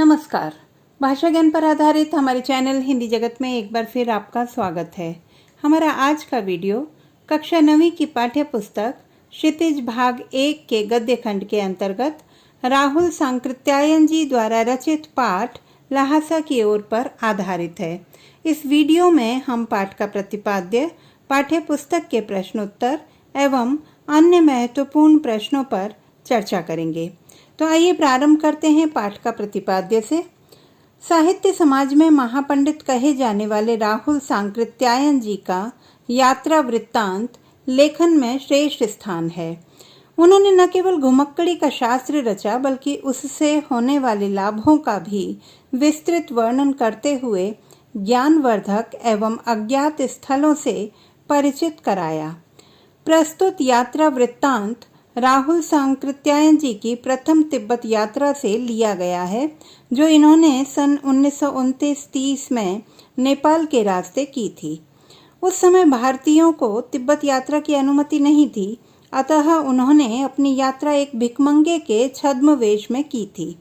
नमस्कार। भाषा ज्ञान पर आधारित हमारे चैनल हिंदी जगत में एक बार फिर आपका स्वागत है। हमारा आज का वीडियो कक्षा 9वीं की पाठ्य पुस्तक क्षितिज भाग 1 के गद्य खंड के अंतर्गत राहुल सांकृत्यायन जी द्वारा रचित पाठ ल्हासा की ओर पर आधारित है। इस वीडियो में हम पाठ का प्रतिपाद्य, पाठ्य पुस्तक के प्रश्नोत्तर एवं अन्य महत्वपूर्ण प्रश्नों पर चर्चा करेंगे। तो आइए प्रारंभ करते हैं पाठ का प्रतिपाद्य से। साहित्य समाज में महापंडित कहे जाने वाले राहुल सांकृत्यायन जी का यात्रा वृत्तांत लेखन में श्रेष्ठ स्थान है। उन्होंने न केवल घुमक्कड़ी का शास्त्र रचा बल्कि उससे होने वाले लाभों का भी विस्तृत वर्णन करते हुए ज्ञानवर्धक एवं अज्ञात स्थलों से परिचित कराया। प्रस्तुत यात्रा वृत्तांत राहुल सांकृत्यायन जी की प्रथम तिब्बत यात्रा से लिया गया है, जो इन्होंने सन 1929-30 में नेपाल के रास्ते की थी। उस समय भारतीयों को तिब्बत यात्रा की अनुमति नहीं थी, अतः उन्होंने अपनी यात्रा एक भिखमंगे के छद्म वेश में की थी।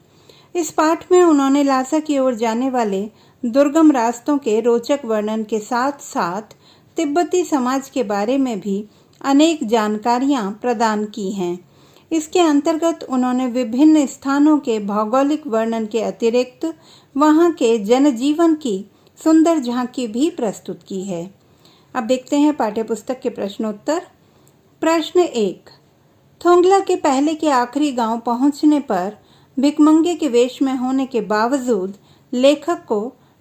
इस पाठ में उन्होंने ल्हासा की ओर जाने वाले दुर्गम रास्तों के रोचक वर्णन के साथ साथ तिब्बती समाज के बारे में भी अनेक जानकारियां प्रदान की हैं। इसके अंतर्गत उन्होंने विभिन्न स्थानों के भौगोलिक वर्णन के अतिरिक्त वहां के जनजीवन की सुंदर झांकी भी प्रस्तुत की है। अब देखते हैं पाठ्यपुस्तक के प्रश्नोत्तर। प्रश्न 1। थोंगला के पहले के आखिरी गांव पहुंचने पर भिखमंगे के वेश में होने के बावजूद लेखक को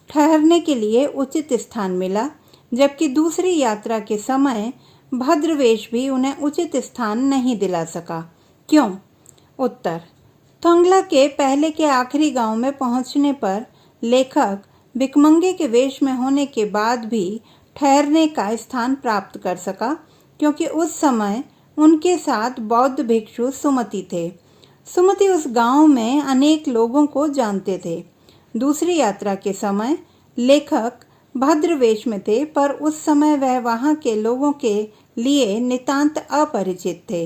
ठहरने के लिए उचित स्थान मिला, जबकि दूसरी यात्रा के समय भद्रवेश भी उन्हें उचित स्थान नहीं दिला सका। क्यों? उत्तर। थोंगला के पहले के आखिरी गांव में पहुंचने पर लेखक भिखमंगे के वेश में होने के बाद भी ठहरने का स्थान प्राप्त कर सका, क्योंकि उस समय उनके साथ बौद्ध भिक्षु सुमति थे। सुमति उस गांव में अनेक लोगों को जानते थे। दूसरी यात्रा के समय लेखक भद्रवेश में थे, पर उस समय वह वहां के लोगों के लिए नितांत अपरिचित थे।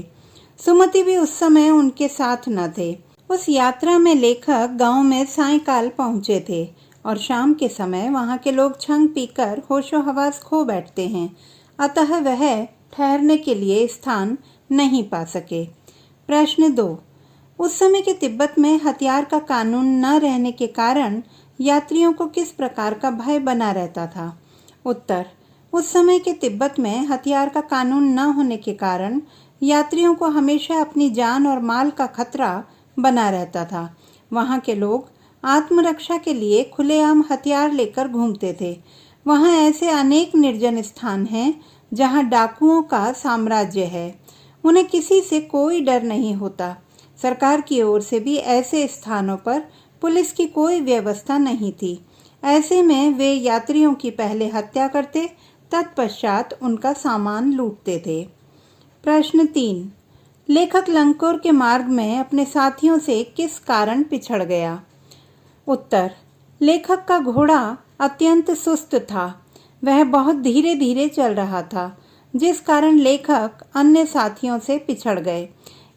सुमति भी उस समय उनके साथ न थे। उस यात्रा में लेखक गांव में सायंकाल पहुंचे थे और शाम के समय वहां के लोग छंग पीकर होशो हवास खो बैठते हैं, अतः वह ठहरने के लिए स्थान नहीं पा सके। प्रश्न 2। उस समय के तिब्बत में हथियार का कानून न रहने के कारण यात्रियों को किस प्रकार का भय बना रहता था? उत्तर। उस समय के तिब्बत में हथियार का कानून न होने के कारण यात्रियों को हमेशा अपनी जान और माल का खतरा बना रहता था। वहां के लोग आत्मरक्षा के लिए खुलेआम हथियार लेकर घूमते थे। वहां ऐसे अनेक निर्जन स्थान हैं जहां डाकुओं का साम्राज्य है। उन्हें किसी से कोई डर नहीं होता। सरकार की ओर से भी ऐसे स्थानों पर पुलिस की कोई व्यवस्था नहीं थी। ऐसे में वे यात्रियों की पहले हत्या करते, तत्पश्चात उनका सामान लूटते थे। प्रश्न 3। लेखक लंकोर के मार्ग में अपने साथियों से किस कारण पिछड़ गया? उत्तर। लेखक का घोड़ा अत्यंत सुस्त था। वह बहुत धीरे धीरे चल रहा था, जिस कारण लेखक अन्य साथियों से पिछड़ गए।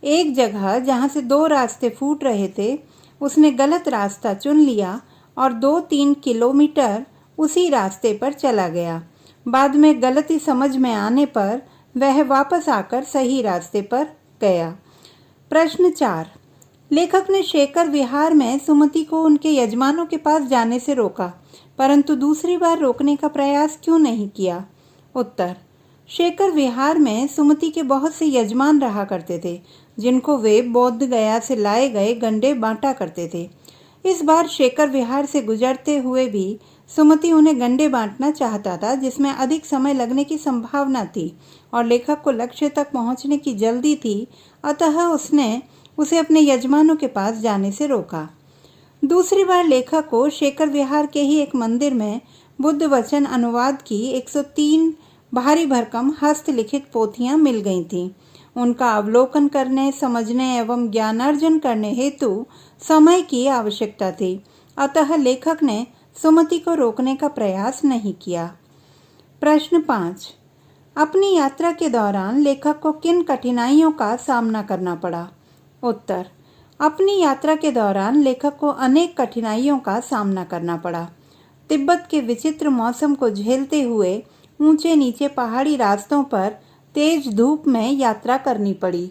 एक जगह जहां से दो रास्ते फूट रहे थे, उसने गलत रास्ता चुन लिया और 2-3 किलोमीटर उसी रास्ते पर चला गया। बाद में गलती समझ में आने पर वह वापस आकर सही रास्ते पर गया। प्रश्न 4। लेखक ने शेखर विहार में सुमति को उनके यजमानों के पास जाने से रोका, परंतु दूसरी बार रोकने का प्रयास क्यों नहीं किया? उत्तर। शेखर विहार में सुमति के बहुत से यजमान रहा करते थे, जिनको वे बौद्ध गया से लाए गए गंडे बांटा करते थे। इस बार शेखर विहार से गुजरते हुए भी सुमति उन्हें गंडे बांटना चाहता था, जिसमें अधिक समय लगने की संभावना थी और लेखक को लक्ष्य तक पहुंचने की जल्दी थी, अतः उसने उसे अपने यजमानों के पास जाने से रोका। दूसरी बार लेखक को शेखर विहार के ही एक मंदिर में बुद्ध वचन अनुवाद की 103 भारी भरकम हस्तलिखित पोथियां मिल गई थीं। उनका अवलोकन करने, समझने एवं ज्ञानार्जन करने हेतु समय की आवश्यकता थी, अतः लेखक ने सुमति को रोकने का प्रयास नहीं किया। प्रश्न 5। अपनी यात्रा के दौरान लेखक को किन कठिनाइयों का सामना करना पड़ा? उत्तर। अपनी यात्रा के दौरान लेखक को अनेक कठिनाइयों का सामना करना पड़ा। तिब्बत के विचित्र मौसम को झेलते हुए ऊंचे नीचे पहाड़ी रास्तों पर तेज धूप में यात्रा करनी पड़ी।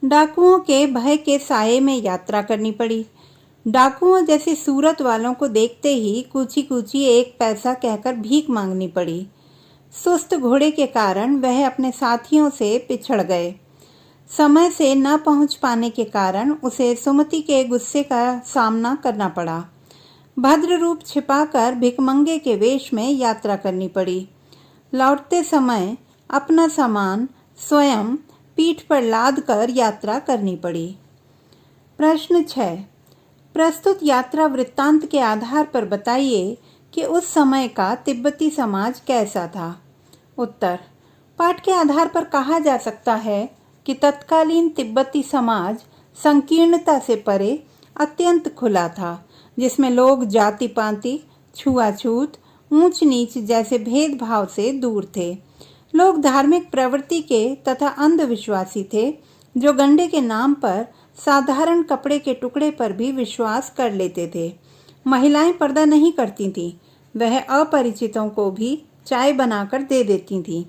डाकुओं के भय के साये में यात्रा करनी पड़ी। डाकुओं जैसे सूरत वालों को देखते ही कूची कूची 1 पैसा कहकर भीख मांगनी पड़ी। सुस्त घोड़े के कारण वह अपने साथियों से पिछड़ गए। समय से न पहुंच पाने के कारण उसे सुमति के गुस्से का सामना करना पड़ा। भद्र रूप छिपाकर भिखमंगे के वेश में यात्रा करनी पड़ी। लौटते समय अपना सामान स्वयं पीठ पर लाद कर यात्रा करनी पड़ी। प्रश्न 6। प्रस्तुत यात्रा वृत्तांत के आधार पर बताइए कि उस समय का तिब्बती समाज कैसा था। उत्तर। पाठ के आधार पर कहा जा सकता है कि तत्कालीन तिब्बती समाज संकीर्णता से परे अत्यंत खुला था, जिसमें लोग जाति पाति, छुआछूत, ऊंच नीच जैसे भेदभाव से दूर थे। लोग धार्मिक प्रवृत्ति के तथा अंधविश्वासी थे, जो गंडे के नाम पर साधारण कपड़े के टुकड़े पर भी विश्वास कर लेते थे। महिलाएं पर्दा नहीं करती थीं, वह अपरिचितों को भी चाय बनाकर दे देती थीं।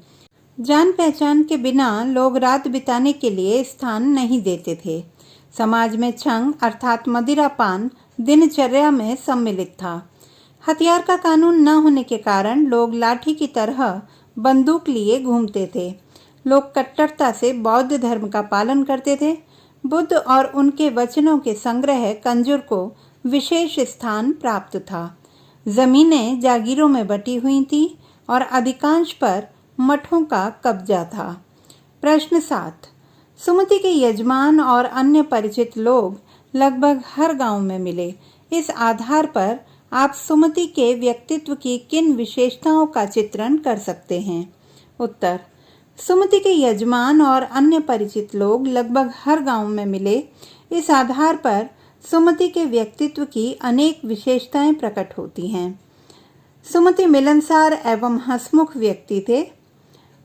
जान पहचान के बिना लोग रात बिताने के लिए स्थान नहीं देते थे। समाज में छंग अर्थात मदिरापान दिनचर्या में सम्मिलित था। हथियार का कानून न होने के कारण लोग लाठी की तरह बंदूक लिए घूमते थे। लोग कट्टरता से बौद्ध धर्म का पालन करते थे। बुद्ध और उनके वचनों के संग्रह कंजूर को विशेष स्थान प्राप्त था। जमीनें जागीरों में बटी हुई थीं और अधिकांश पर मठों का कब्जा था। प्रश्न 7। सुमति के यजमान और अन्य परिचित लोग लगभग हर गांव में मिले। इस आधार पर आप सुमति के व्यक्तित्व की किन विशेषताओं का चित्रण कर सकते हैं। उत्तर। सुमति के यजमान और अन्य परिचित लोग लगभग हर गांव में मिले। इस आधार पर सुमति के व्यक्तित्व की अनेक विशेषताएं प्रकट होती हैं। सुमति मिलनसार एवं हंसमुख व्यक्ति थे।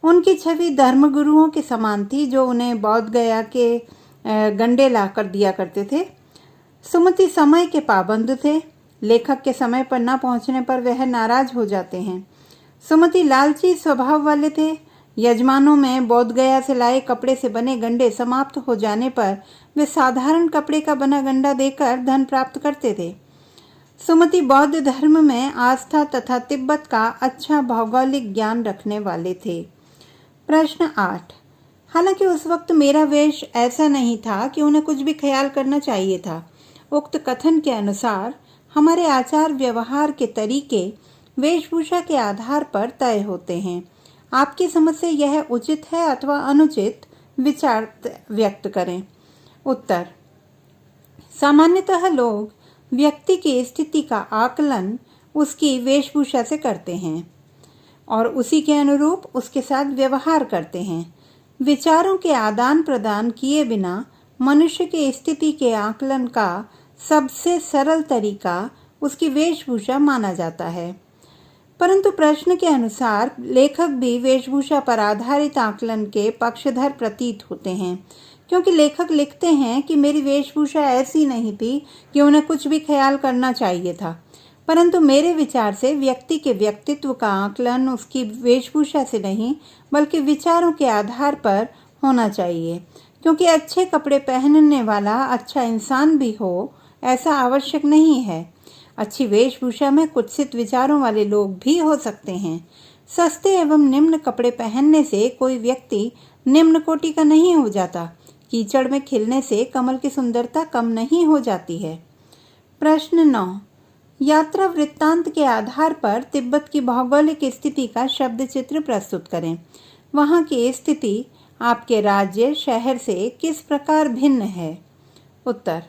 उनकी छवि धर्मगुरुओं के समान थी, जो उन्हें बौद्ध गया के गंडे ला कर दिया करते थे। सुमति समय के पाबंद थे। लेखक के समय पर न पहुंचने पर वह नाराज हो जाते हैं। सुमति लालची स्वभाव वाले थे। यजमानों में बौद्ध गया से लाए कपड़े से बने गंडे समाप्त हो जाने पर वे साधारण कपड़े का बना गंडा देकर धन प्राप्त करते थे। सुमति बौद्ध धर्म में आस्था तथा तिब्बत का अच्छा भौगोलिक ज्ञान रखने वाले थे। प्रश्न 8। हालांकि उस वक्त मेरा वेश ऐसा नहीं था कि उन्हें कुछ भी ख्याल करना चाहिए था। उक्त कथन के अनुसार हमारे आचार व्यवहार के तरीके वेशभूषा के आधार पर तय होते हैं। आपकी समझ से यह उचित है अथवा अनुचित, विचार व्यक्त करें। उत्तर। सामान्यतः लोग व्यक्ति की स्थिति का आकलन उसकी वेशभूषा से करते हैं और उसी के अनुरूप उसके साथ व्यवहार करते हैं। विचारों के आदान प्रदान किए बिना मनुष्य की स्थिति के आकलन का सबसे सरल तरीका उसकी वेशभूषा माना जाता है। परंतु प्रश्न के अनुसार लेखक भी वेशभूषा पर आधारित आकलन के पक्षधर प्रतीत होते हैं, क्योंकि लेखक लिखते हैं कि मेरी वेशभूषा ऐसी नहीं थी कि उन्हें कुछ भी ख्याल करना चाहिए था, परंतु मेरे विचार से व्यक्ति के व्यक्तित्व का आकलन उसकी वेशभूषा से नहीं बल्कि विचारों के आधार पर होना चाहिए। क्योंकि अच्छे कपड़े पहनने वाला अच्छा इंसान भी हो ऐसा आवश्यक नहीं है। अच्छी वेशभूषा में कुत्सित विचारों वाले लोग भी हो सकते हैं। सस्ते एवं निम्न कपड़े पहनने से कोई व्यक्ति निम्न कोटि का नहीं हो जाता। कीचड़ में खिलने से कमल की सुंदरता कम नहीं हो जाती है। प्रश्न 9। यात्रा वृत्तांत के आधार पर तिब्बत की भौगोलिक स्थिति का शब्द चित्र प्रस्तुत करें। वहां की स्थिति आपके राज्य शहर से किस प्रकार भिन्न है। उत्तर।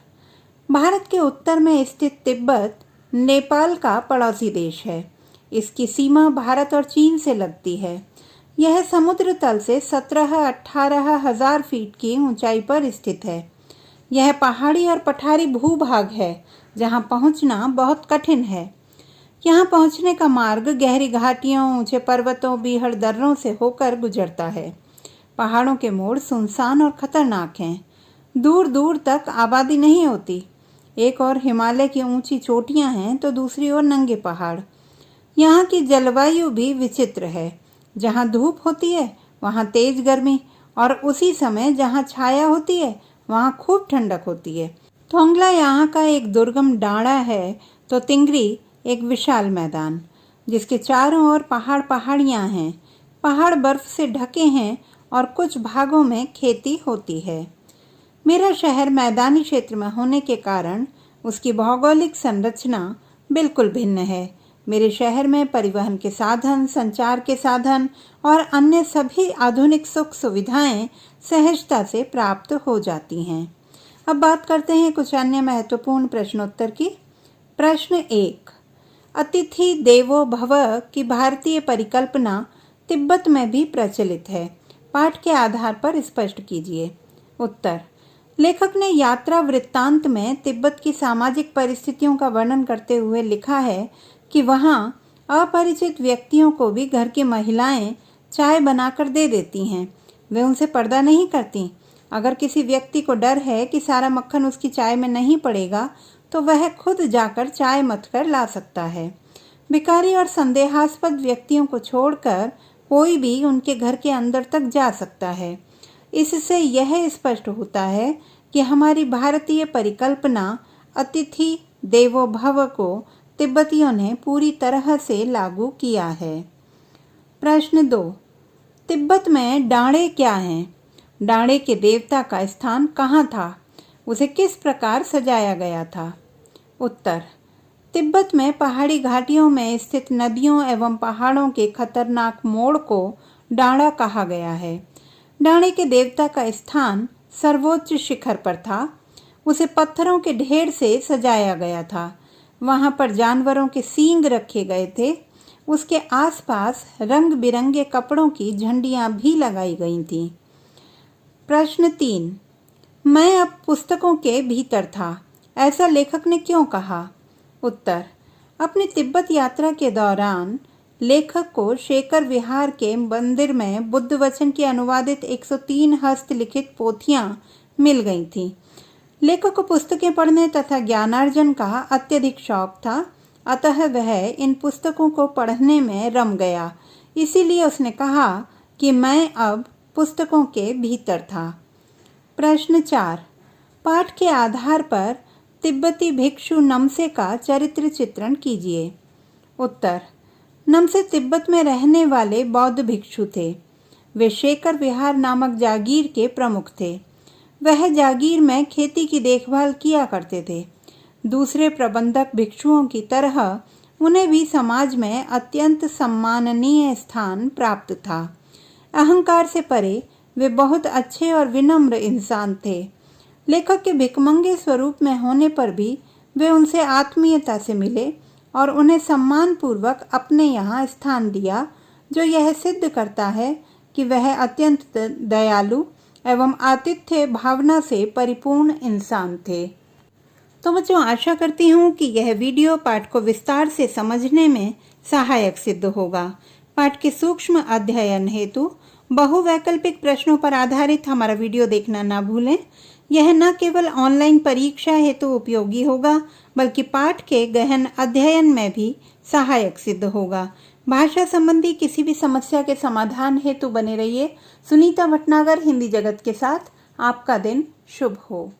भारत के उत्तर में स्थित तिब्बत नेपाल का पड़ोसी देश है। इसकी सीमा भारत और चीन से लगती है। यह समुद्र तल से 17-18 हजार फीट की ऊंचाई पर स्थित है। यह पहाड़ी और पठारी भूभाग है जहां पहुंचना बहुत कठिन है। यहां पहुंचने का मार्ग गहरी घाटियों, ऊंचे पर्वतों, बीहड़ दर्रों से होकर गुजरता है। पहाड़ों के मोड़ सुनसान और खतरनाक हैं। दूर दूर तक आबादी नहीं होती। एक और हिमालय की ऊंची चोटियां हैं तो दूसरी ओर नंगे पहाड़। यहाँ की जलवायु भी विचित्र है। जहाँ धूप होती है वहाँ तेज गर्मी, और उसी समय जहाँ छाया होती है वहाँ खूब ठंडक होती है। थोंगला यहाँ का एक दुर्गम डाँड़ा है तो तिंगरी एक विशाल मैदान, जिसके चारों ओर पहाड़ियाँ हैं। पहाड़ बर्फ से ढके हैं और कुछ भागों में खेती होती है। मेरा शहर मैदानी क्षेत्र में होने के कारण उसकी भौगोलिक संरचना बिल्कुल भिन्न है। मेरे शहर में परिवहन के साधन, संचार के साधन और अन्य सभी आधुनिक सुख सुविधाएं सहजता से प्राप्त हो जाती हैं। अब बात करते हैं कुछ अन्य महत्वपूर्ण प्रश्नोत्तर की। प्रश्न 1, अतिथि देवो भव की भारतीय परिकल्पना तिब्बत में भी प्रचलित है। पाठ के आधार पर स्पष्ट कीजिए। उत्तर, लेखक ने यात्रा वृत्तांत में तिब्बत की सामाजिक परिस्थितियों का वर्णन करते हुए लिखा है कि वहाँ अपरिचित व्यक्तियों को भी घर की महिलाएं चाय बनाकर दे देती हैं। वे उनसे पर्दा नहीं करती। अगर किसी व्यक्ति को डर है कि सारा मक्खन उसकी चाय में नहीं पड़ेगा तो वह खुद जाकर चाय मथ कर ला सकता है। भिखारी और संदेहास्पद व्यक्तियों को छोड़कर कोई भी उनके घर के अंदर तक जा सकता है। इससे यह स्पष्ट होता है कि हमारी भारतीय परिकल्पना अतिथि देवो भव को तिब्बतियों ने पूरी तरह से लागू किया है। प्रश्न 2, तिब्बत में डाँड़े क्या हैं? डाँड़े के देवता का स्थान कहाँ था? उसे किस प्रकार सजाया गया था? उत्तर, तिब्बत में पहाड़ी घाटियों में स्थित नदियों एवं पहाड़ों के खतरनाक मोड़ को डाँड़ा कहा गया है। डाँड़े के देवता का स्थान सर्वोच्च शिखर पर था। उसे पत्थरों के ढेर से सजाया गया था। वहाँ पर जानवरों के सींग रखे गए थे। उसके आसपास रंग बिरंगे कपड़ों की झंडियाँ भी लगाई गई थीं। प्रश्न 3, मैं अब पुस्तकों के भीतर था, ऐसा लेखक ने क्यों कहा? उत्तर, अपनी तिब्बत यात्रा के दौरान लेखक को शेकर विहार के मंदिर में बुद्ध वचन की अनुवादित 103 हस्तलिखित पोथियां मिल गई थीं। लेखक को पुस्तकें पढ़ने तथा ज्ञानार्जन का अत्यधिक शौक था, अतः वह इन पुस्तकों को पढ़ने में रम गया। इसीलिए उसने कहा कि मैं अब पुस्तकों के भीतर था। प्रश्न 4, पाठ के आधार पर तिब्बती भिक्षु नमसे का चरित्र चित्रण कीजिए। उत्तर, नमसे तिब्बत में रहने वाले बौद्ध भिक्षु थे। वे शेकर विहार नामक जागीर के प्रमुख थे। वह जागीर में खेती की देखभाल किया करते थे। दूसरे प्रबंधक भिक्षुओं की तरह उन्हें भी समाज में अत्यंत सम्माननीय स्थान प्राप्त था। अहंकार से परे वे बहुत अच्छे और विनम्र इंसान थे। लेखक के भिखमंगे स्वरूप में होने पर भी वे उनसे आत्मीयता से मिले और उन्हें सम्मानपूर्वक अपने यहाँ स्थान दिया, जो यह सिद्ध करता है कि वह अत्यंत दयालु एवं आतिथ्य भावना से परिपूर्ण इंसान थे। तो बच्चों, आशा करती हूँ कि यह वीडियो पाठ को विस्तार से समझने में सहायक सिद्ध होगा। पाठ के सूक्ष्म अध्ययन हेतु बहुवैकल्पिक प्रश्नों पर आधारित हमारा वीडियो देखना ना भूलें। यह न केवल ऑनलाइन परीक्षा हेतु उपयोगी होगा, बल्कि पाठ के गहन अध्ययन में भी सहायक सिद्ध होगा। भाषा संबंधी किसी भी समस्या के समाधान हेतु बने रहिए। सुनीता भटनागर हिंदी जगत के साथ। आपका दिन शुभ हो।